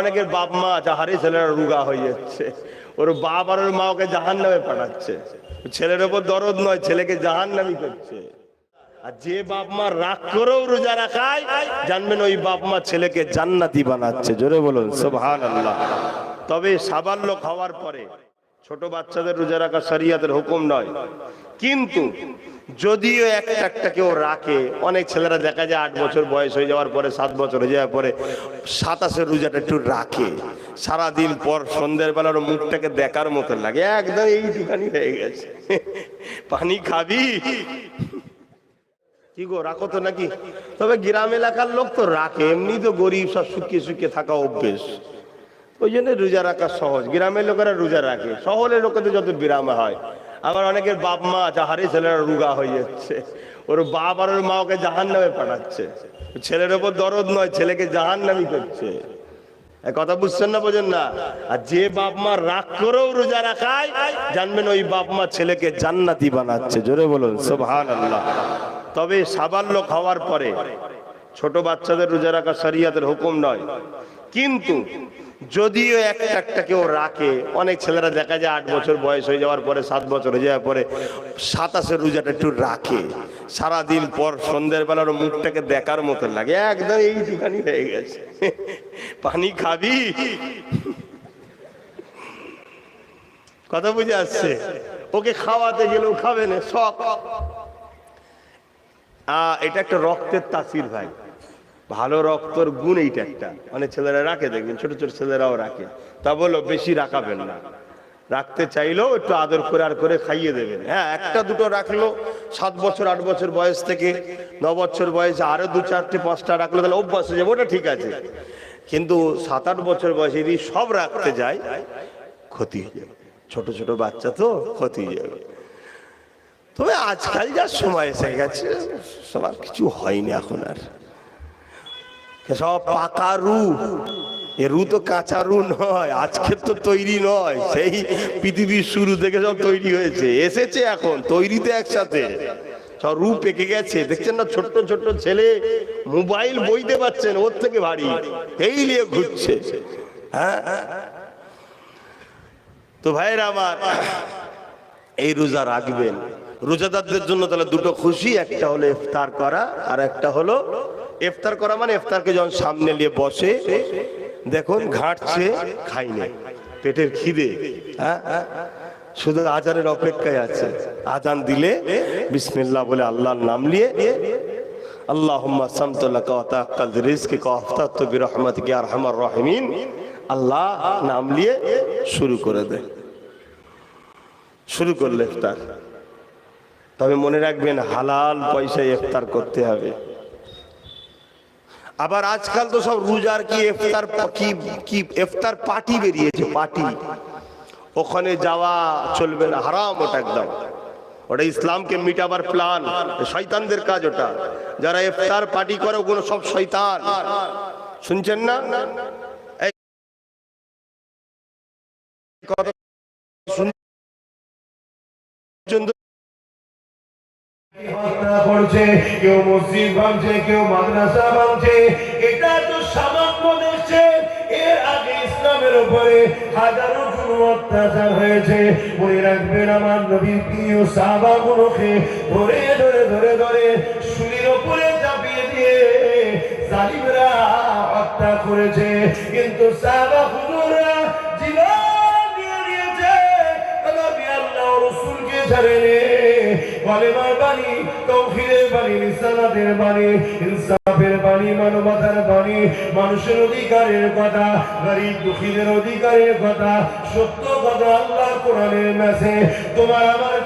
অনেকের বাপ মা যাহারে ছেলেরা রুগা হয়ে যাচ্ছে, ওর বাপ আর ওর মা ওকে জাহান্নামে পাঠাচ্ছে। ছেলের ওপর দরদ নয়, ছেলেকে জাহান্নামী করছে। আর যে বাপ মা রাগ করেও রোজা রাখায়, জানবেন ওই বাপ মা ছেলেকে জান্নাতি বানাচ্ছে। জোরে বলুন সুবহানাল্লাহ। তবে সাবালক হওয়ার পরে ছোট বাচ্চাদের রোজা রাখা শরীয়তের হুকুম নয়, কিন্তু যদিও একটা কেউ রাখে, অনেক ছেলেরা দেখা যায় 8 বছর বয়স হয়ে যাওয়ার পরে, 7 বছর হয়ে যাওয়ার পরে 27-এর রোজাটা একটু রাখে। সারাদিন পর সন্ধ্যের বেলার মুখটাকে দেখার মতো লাগে, একদম এইটুখানি হয়ে গেছে। পানি খাবি কি গো, রাখো তো নাকি? তবে গ্রাম এলাকার লোক তো রাখে, এমনি তো গরিব, সব শুকিয়ে শুকিয়ে থাকা অভ্যেস, ওই জন্য রোজা রাখা সহজ। গ্রামের লোকেরা রোজা রাখে, শহরের লোকেদের যত বিরামে হয়। আবার অনেকের বাপ মা যাহারে ছেলেরা রুগা হয়ে যাচ্ছে, ওর বাপ আর ওর মা ওকে জাহান্নামে পাঠাচ্ছে। ছেলের ওপর দরদ নয়, ছেলেকে জাহান্নামী করছে। কথা বুঝছেন না, বোঝেন না? আর যে বাপ মা রাগ করেও রোজা রাখায়, জানবেন ওই বাপ মা ছেলেকে জান্নাতি বানাচ্ছে। জোরে বলুন সুবহানাল্লাহ। তবে সাবালক হওয়ার পরে ছোট বাচ্চাদের রোজা রাখা শরীয়তের হুকুম নয়, কিন্তু যদিও একটা কেউ রাখে, অনেক ছেলেরা দেখা যায় 8 বছর বয়স হয়ে যাওয়ার পরে, 7 বছর হয়ে যাওয়ার পরে 27-এর রোজাটা একটু রাখে। সারাদিন পর সন্ধ্যের বেলার মুখটাকে দেখার মতো লাগে, একদম এইটুখানি হয়ে গেছে। পানি খাবি কথা বুঝে আসছে? ওকে খাওয়াতে গেলেও খাবে না, শখ। এটা একটা রক্তের তাসির ভাই, ভালো রক্তর গুণ এইটা একটা। অনেক ছেলেরা রাখে, দেখবেন ছোট ছোট ছেলেরাও রাখে। তা বলো বেশি রাখাবেন না, রাখতে চাইলেও একটু আদর করে আর করে খাইয়ে দেবেন। হ্যাঁ, একটা দুটো রাখলো, 7 বছর 8 বছর বয়স থেকে 9 বছর বয়সে আরো 2 4টে 5টা রাখলো, তাহলে অভ্যাস হয়ে যাবে, ওটা ঠিক আছে। কিন্তু 7-8 বছর বয়সে যদি সব রাখতে যায়, ক্ষতি হয়ে যাবে। ছোট ছোট বাচ্চা তো, ক্ষতি হয়ে যাবে। তবে আজকাল যা সময় এসে গেছে, সবার কিছু হয়নি এখন আর, সব পাকা রু। এ রু তো কাঁচা রু নয়, আজকের তো তৈরি নয়, সেই পৃথিবীর শুরু থেকে সব তৈরি হয়েছে, এসেছে এখন তৈরিতে একসাথে সব রু পেকে গেছে। দেখছেন না, ছোট্ট ছোট্ট ছেলে মোবাইল বইতে পারছেন, ওর থেকে ভারী, এই নিয়ে ঘুরছে। হ্যাঁ, তো ভাইরা আমার, এই রোজা রাখবেন। রোজাদারদের জন্য তাহলে দুটো খুশি, একটা হলো ইফতার করা, আর একটা হলো ইফতার করা মানে ইফতারকে যখন সামনে নিয়ে বসে, দেখুন ঘাঁটছে, খাইনি, পেটের খিদে, হ্যাঁ, শুধু আজানের অপেক্ষায় আছে। আজান দিলে বিসমিল্লাহ বলে আল্লাহর নাম নিয়ে, আল্লাহুম্মা সামতু লাকা ওয়া তাআক্কালতু রিজকিকা ওয়া আফতারতু বিরহমাতিকা ইয়া আরহামার রাহিমিন, আল্লাহ নাম নিয়ে শুরু করে দেয়। শুরু করলে ইফতার। তবে মনে রাখবেন, হালাল পয়সায় ইফতার করতে হবে। আবার আজকাল তো সব রোজার কি ইফতার কি ইফতার পার্টি বেরিয়েছে, পার্টি। ওখানে যাওয়া চলবে না, হারাম ওটা একদম। ওটা ইসলামকে মিটাবার প্ল্যান, শয়তানদের কাজ ওটা। যারা ইফতার পার্টি করে ওগুলো সব শয়তান, শুনছেন না? কেউ মসজিদ ভাঙছে, কেউ মাদ্রাসা ভাঙছে, এটা তো সামান্য দেশে। এর আগে ইসলামের উপরে হাজারো জুলুম অত্যাচার হয়েছে। মনে রাখবেন, আমার নবীর প্রিয় সাহাবাগুলোকে ধরে ধরে ধরে ধরে শুলির উপরে চাপিয়ে দিয়ে জালিমরা হত্যা করেছে। কিন্তু সাহাবা হুজুররা জীবন দিয়ে দিয়েছে, নবী আল্লাহ রাসূলকে ছাড়েনি। কলেমার বাণী, তাওহীদের বাণী, রিসালাতের বাণী, ইনসাফের বাণী, মানবতার বাণী, মানুষের অধিকারের কথা, গরীব দুঃখীদের অধিকারের কথা, সত্য কথা, আল্লাহর কোরআনের মেসেজ তোমার আমার